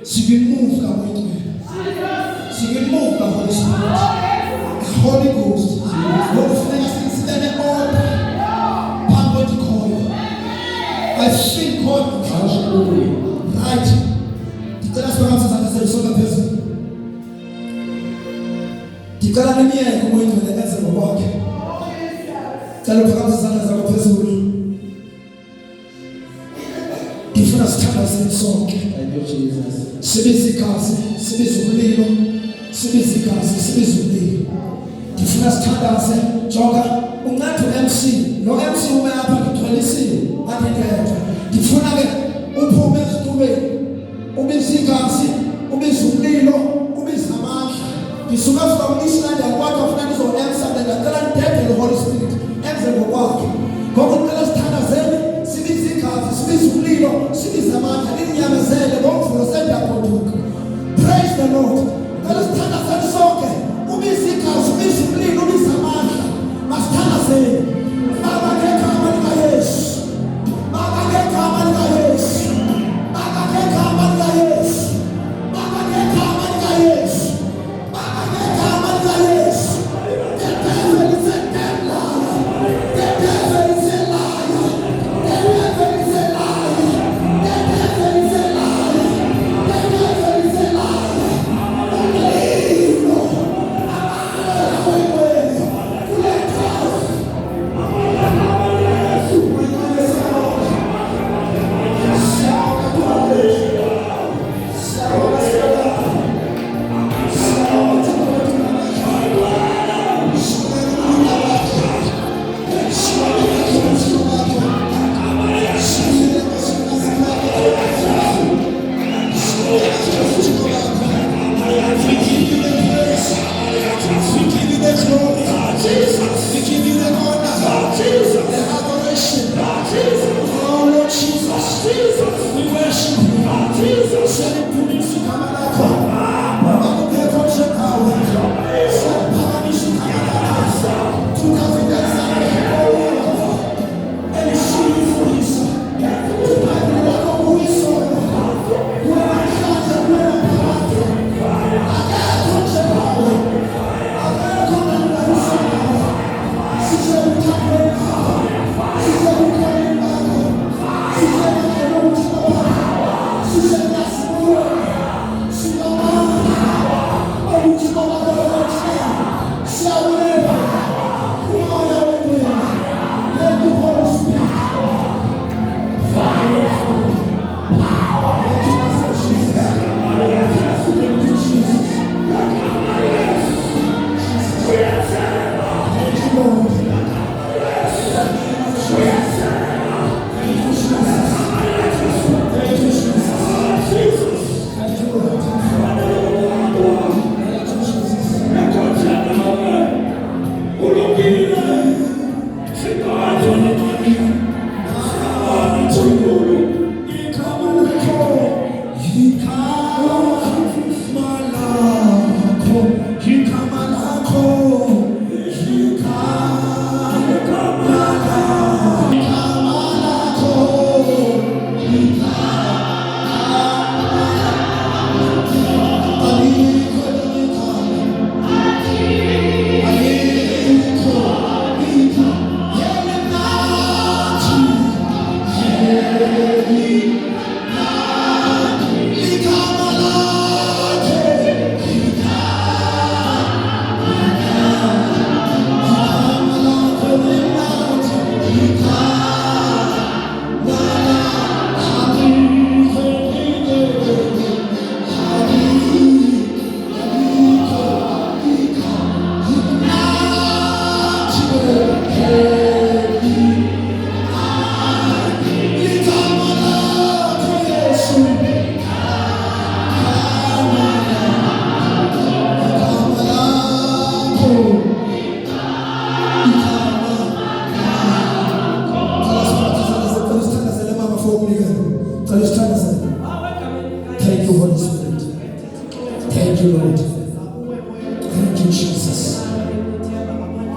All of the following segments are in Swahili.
She can move the Holy She can move the Holy Spirit. The Holy Ghost. What is next? Then all power to call. I think God right. That's what I'm saying. So the person. Dikala na mia kwa mwito na kaza kwa wake. Talo pakaza sana za kwa pesa uli. Kifuna stana za song. Thank you Jesus. Sibizi kazi, sibizi ulilo, sibizi kazi, sibizi ulilo. Kifuna stana za choka ungato MC, no MC umeapa kitwalisi atendeta. Kifuna ke upomezi tuwe, ubizi kazi, ubizi ulilo, ubizi amaki. Kisuka from Israel and what of that is on answer and the current death and the Holy Spirit. Answer the work. God will tell us Tanazeli, Sibizi kazi, sibizi ulilo, sibizi amaki. Praise the Lord. Let us stand as a soke. Umizika, umizuli, umizamaka. Mastana say, Baba get come and yes. Baba get come and yes. Baba get come and yes. Baba get come and yes. Baba get come and yes. The devil is a dead liar. The devil is a liar. The devil is a liar. The devil is a liar. Thank you, Holy Spirit. Thank you, Lord. Thank you, Jesus.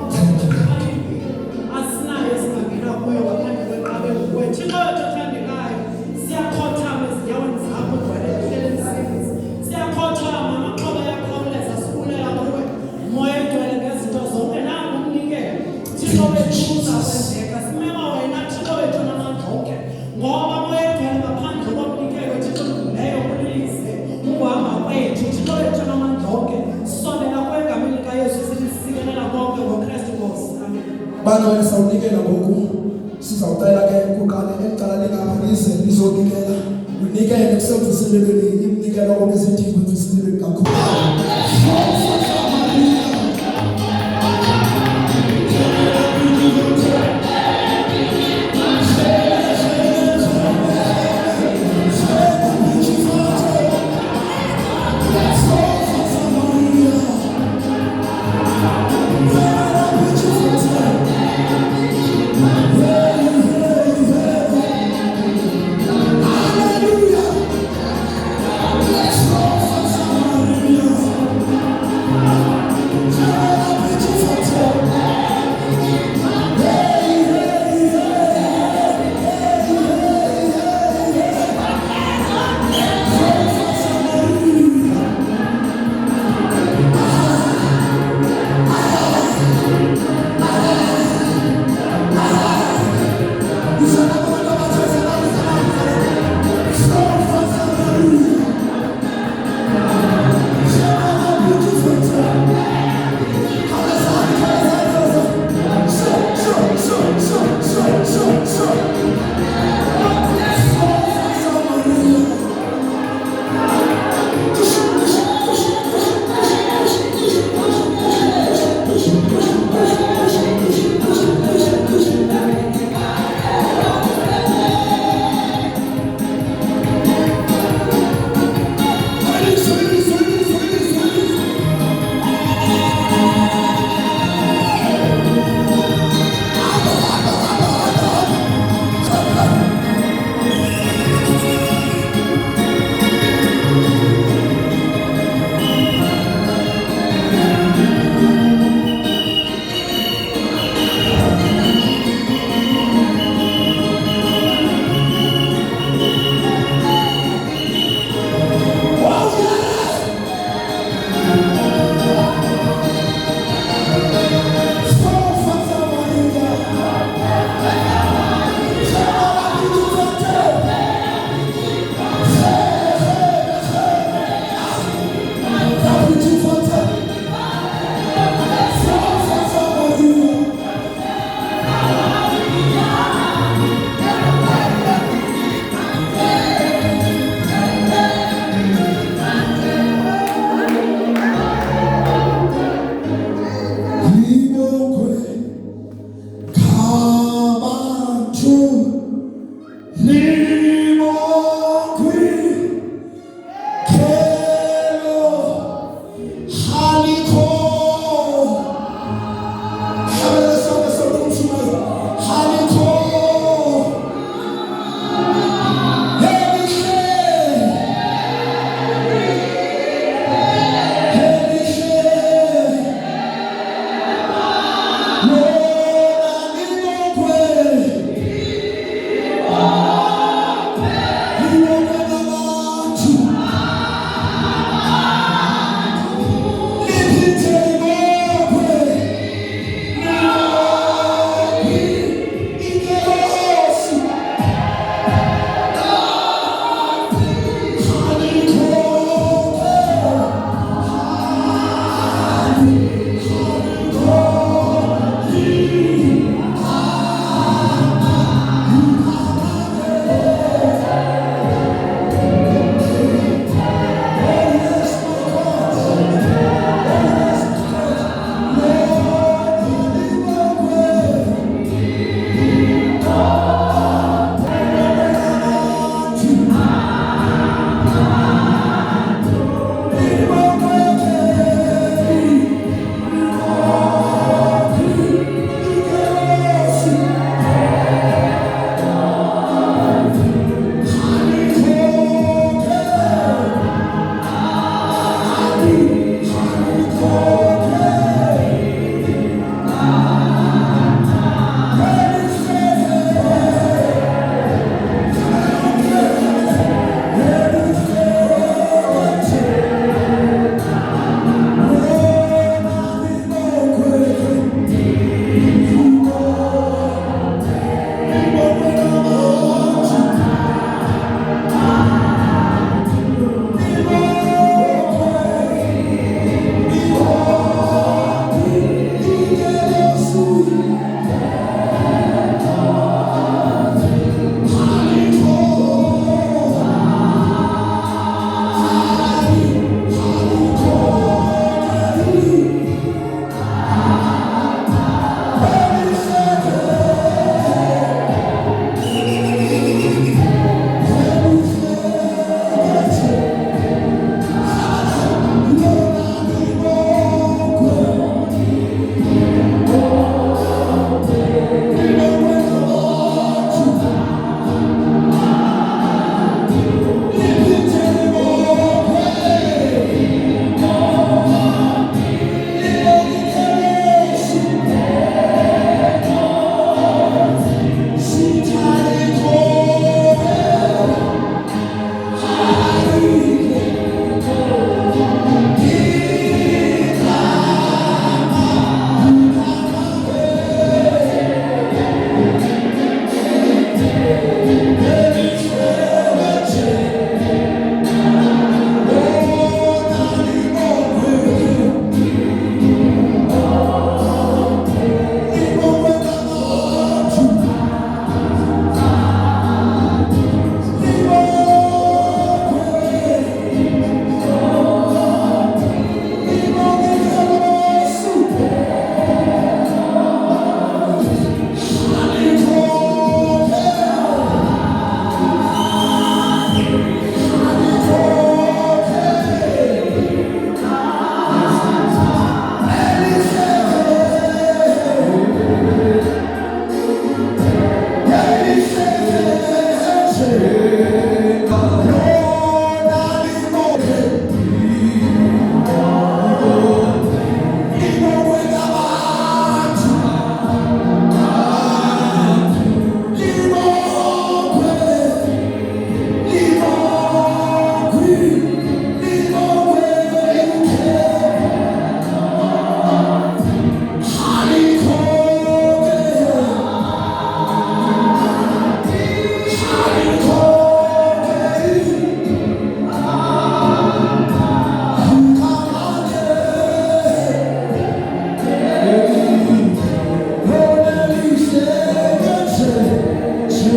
Thank you, Lord. abanye wena sawunikela ngoku sizawucela ke kuqala eqala lingaphanise lizonikela unikele kusemvuselelweni imnikelo okwezidingo emvuselelweni kakhulu.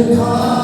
Because